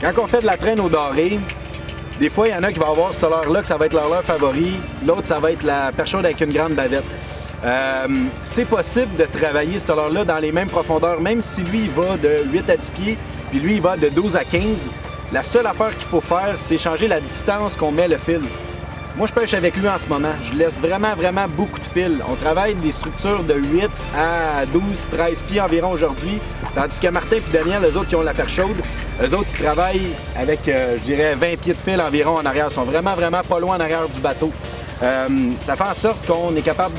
Quand on fait de la traîne au doré, des fois, il y en a qui vont avoir ce leurre-là, que ça va être leur leurre favori. L'autre, ça va être la perche chaude avec une grande bavette. C'est possible de travailler ce leurre-là dans les mêmes profondeurs, même si lui, il va de 8 à 10 pieds, puis lui, il va de 12 à 15. La seule affaire qu'il faut faire, c'est changer la distance qu'on met le fil. Moi, je pêche avec lui en ce moment. Je laisse vraiment beaucoup de fil. On travaille des structures de 8 à 12, 13 pieds environ aujourd'hui. Tandis que Martin et Daniel, eux autres qui ont la perche chaude, eux autres, ils travaillent avec, je dirais, 20 pieds de fil environ en arrière. Ils sont vraiment pas loin en arrière du bateau. Ça fait en sorte qu'on est capable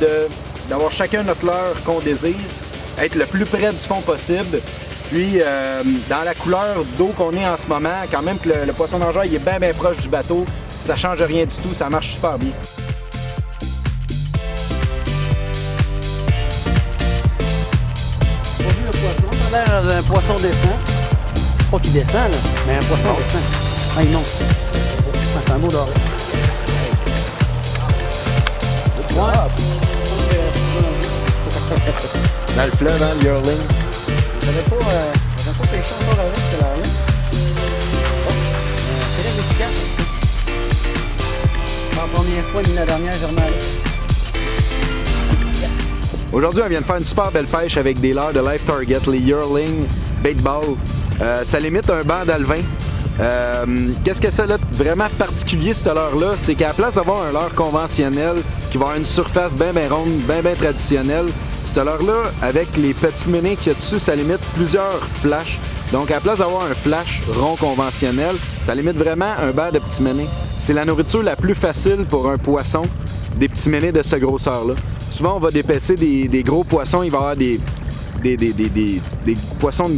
d'avoir chacun notre leurre qu'on désire, être le plus près du fond possible. Puis, dans la couleur d'eau qu'on est en ce moment, quand même que le poisson nageur il est bien proche du bateau, ça change rien du tout, ça marche super bien. On a vu le poisson, ça a l'air d'un poisson descend. Pas qu'il descend, là, mais un poisson descend. Ah non, c'est un beau doré. Dans le fleuve, hein, le yearling. J'avais pas pêché encore avec ce là. C'est très efficace. La première fois, ni la dernière journée. Aujourd'hui, on vient de faire une super belle pêche avec des leurres de Life Target, les Yearling Bait Ball. Ça limite un banc d'alevin. Qu'est-ce que ça a de vraiment particulier, ce leurre-là? C'est qu'à la place d'avoir un leurre conventionnel qui va avoir une surface bien ronde, bien traditionnelle, ce leurre-là, avec les petits menés qu'il y a dessus, ça limite plusieurs flashs. Donc, à la place d'avoir un flash rond conventionnel, ça limite vraiment un banc de petits menés. C'est la nourriture la plus facile pour un poisson, des petits menés de ce grosseur-là. Souvent, on va dépecer des gros poissons, il va y avoir des poissons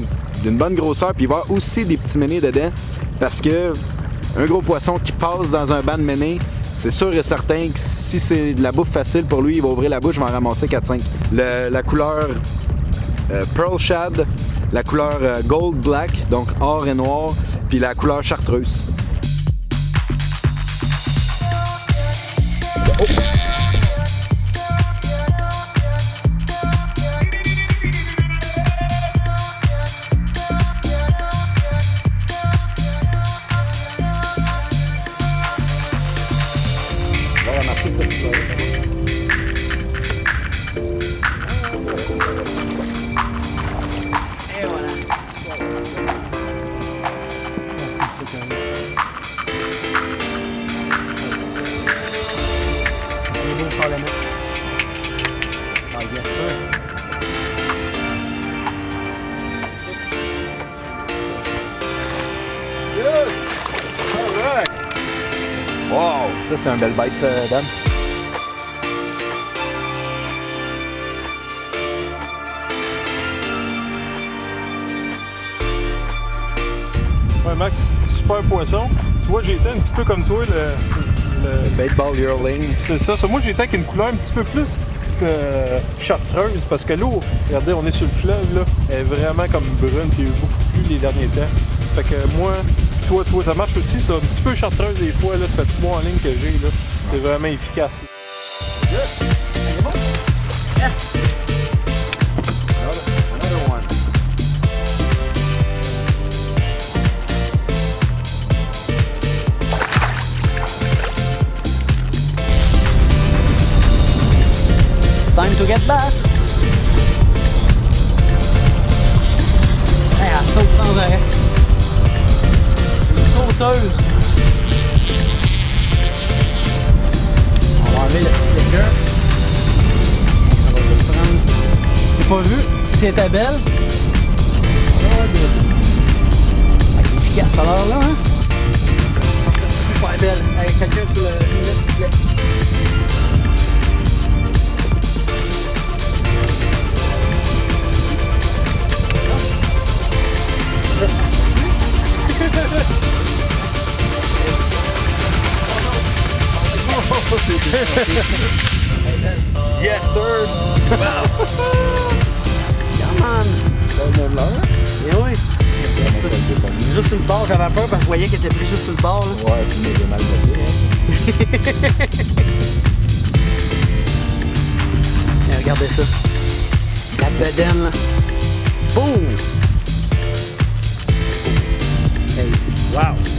d'une bonne grosseur, puis il va y avoir aussi des petits menés dedans, parce que un gros poisson qui passe dans un banc de menés, c'est sûr et certain que si c'est de la bouffe facile pour lui, il va ouvrir la bouche, il va en ramasser 4-5. La couleur Pearl Shad, la couleur Gold Black, donc or et noir, puis la couleur chartreuse. Oh. Et voilà. Wow! Ça, c'est un bel bite, Dan. Ouais, Max, super poisson. Tu vois, j'ai été un petit peu comme toi, le Bait Ball Yearling. C'est ça. Moi, j'ai été avec une couleur un petit peu plus chartreuse parce que l'eau, regardez, on est sur le fleuve, là, elle est vraiment comme brune, puis il y a eu beaucoup plus les derniers temps. Fait que moi, toi, ça marche aussi, ça. Un petit peu chartreuse des fois, là, ça fait 3 en ligne que j'ai, là. C'est vraiment efficace. Another one. It's time to get back. Hey, elle saute sans arrêt. Une sauteuse. On va enlever le sticker. On va le prendre. J'ai pas vu si elle était belle. Elle est efficace alors là, hein? Super belle. Avec quelqu'un sur le filet, s'il vous plaît. Yes, sir! Come on! Et oui! Juste sur le bord, j'avais peur parce que je voyais qu'elle était prise juste sur le bord. Là. Ouais, puis j'ai mal noté. Regardez ça. La bedaine, là. Boum! Hey, Wow!